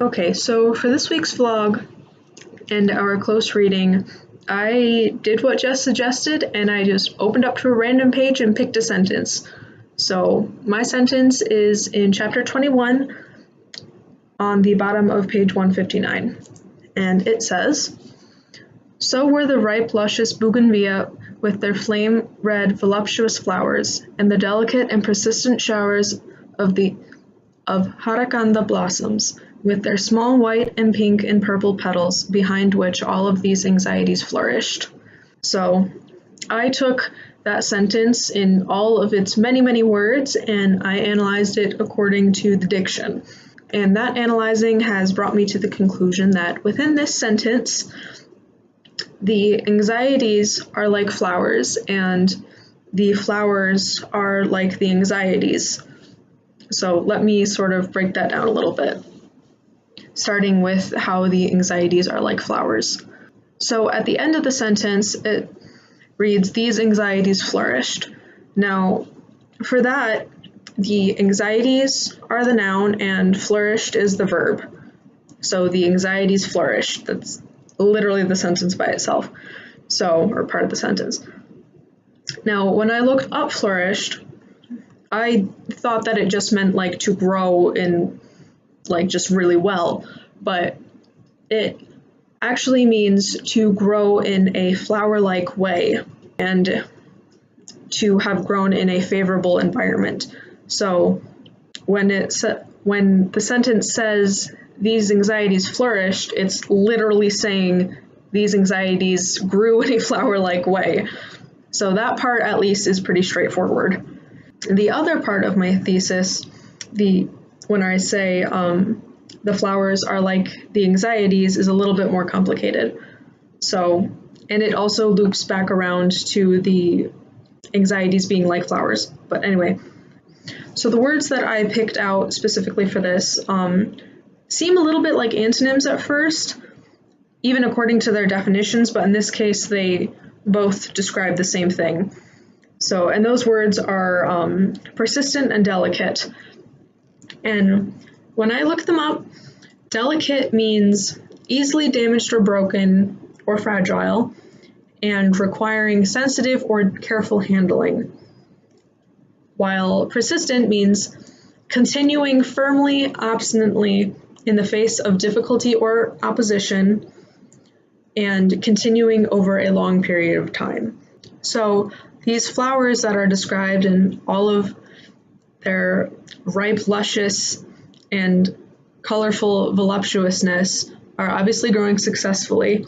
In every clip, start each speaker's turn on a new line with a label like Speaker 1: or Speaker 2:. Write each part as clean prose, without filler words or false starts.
Speaker 1: Okay, so for this week's vlog and our close reading, I did what Jess suggested and I just opened up to a random page and picked a sentence. So my sentence is in chapter 21 on the bottom of page 159, and it says, "So were the ripe, luscious bougainvillea with their flame-red, voluptuous flowers, and the delicate and persistent showers of Harakanda blossoms, with their small white and pink and purple petals, behind which all of these anxieties flourished." So I took that sentence in all of its many, many words and I analyzed it according to the diction. And that analyzing has brought me to the conclusion that within this sentence, the anxieties are like flowers and the flowers are like the anxieties. So let me sort of break that down a little bit, starting with how the anxieties are like flowers. So at the end of the sentence, it reads, "These anxieties flourished." Now, for that, the anxieties are the noun and flourished is the verb. So the anxieties flourished. That's literally the sentence by itself. So, or part of the sentence. Now, when I looked up flourished, I thought that it just meant like to grow in like just really well, but it actually means to grow in a flower-like way and to have grown in a favorable environment. So when the sentence says these anxieties flourished, it's literally saying these anxieties grew in a flower-like way. So that part at least is pretty straightforward. The other part of my thesis, when I say the flowers are like the anxieties, is a little bit more complicated. So, and it also loops back around to the anxieties being like flowers. But anyway, so the words that I picked out specifically for this seem a little bit like antonyms at first, even according to their definitions, but in this case they both describe the same thing. So, and those words are persistent and delicate. And when I looked them up, delicate means easily damaged or broken or fragile and requiring sensitive or careful handling, while persistent means continuing firmly, obstinately in the face of difficulty or opposition and continuing over a long period of time. So these flowers that are described in all of their ripe, luscious, and colorful voluptuousness are obviously growing successfully.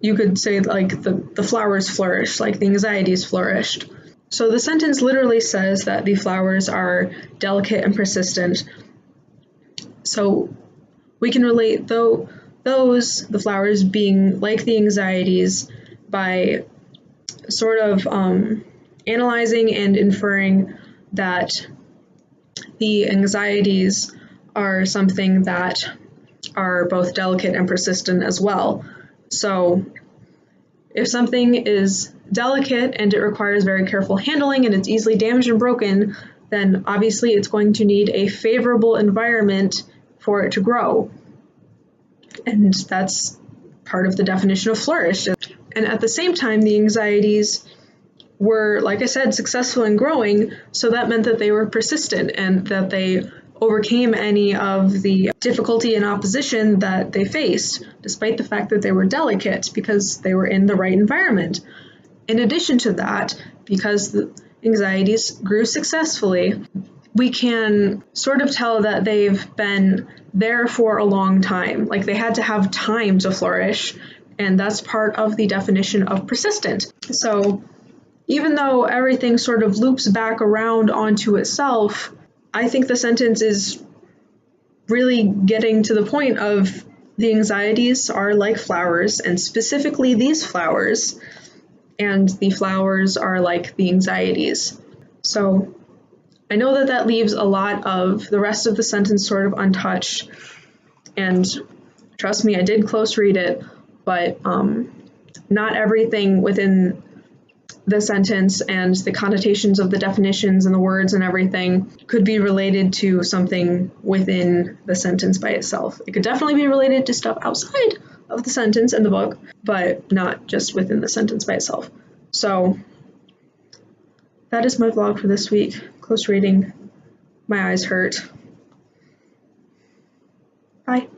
Speaker 1: You could say like the flowers flourished, like the anxieties flourished. So the sentence literally says that the flowers are delicate and persistent. So we can relate the flowers being like the anxieties by sort of analyzing and inferring that the anxieties are something that are both delicate and persistent as well. So if something is delicate and it requires very careful handling and it's easily damaged and broken, then obviously it's going to need a favorable environment for it to grow. And that's part of the definition of flourish. And at the same time, the anxieties were, like I said, successful in growing, so that meant that they were persistent and that they overcame any of the difficulty and opposition that they faced, despite the fact that they were delicate because they were in the right environment. In addition to that, because the anxieties grew successfully, we can sort of tell that they've been there for a long time. Like they had to have time to flourish, and that's part of the definition of persistent. So even though everything sort of loops back around onto itself, I think the sentence is really getting to the point of the anxieties are like flowers, and specifically these flowers, and the flowers are like the anxieties. So I know that that leaves a lot of the rest of the sentence sort of untouched, and trust me, I did close read it, but not everything within the sentence and the connotations of the definitions and the words and everything could be related to something within the sentence by itself. It could definitely be related to stuff outside of the sentence in the book, but not just within the sentence by itself. So that is my vlog for this week. Close reading. My eyes hurt. Bye.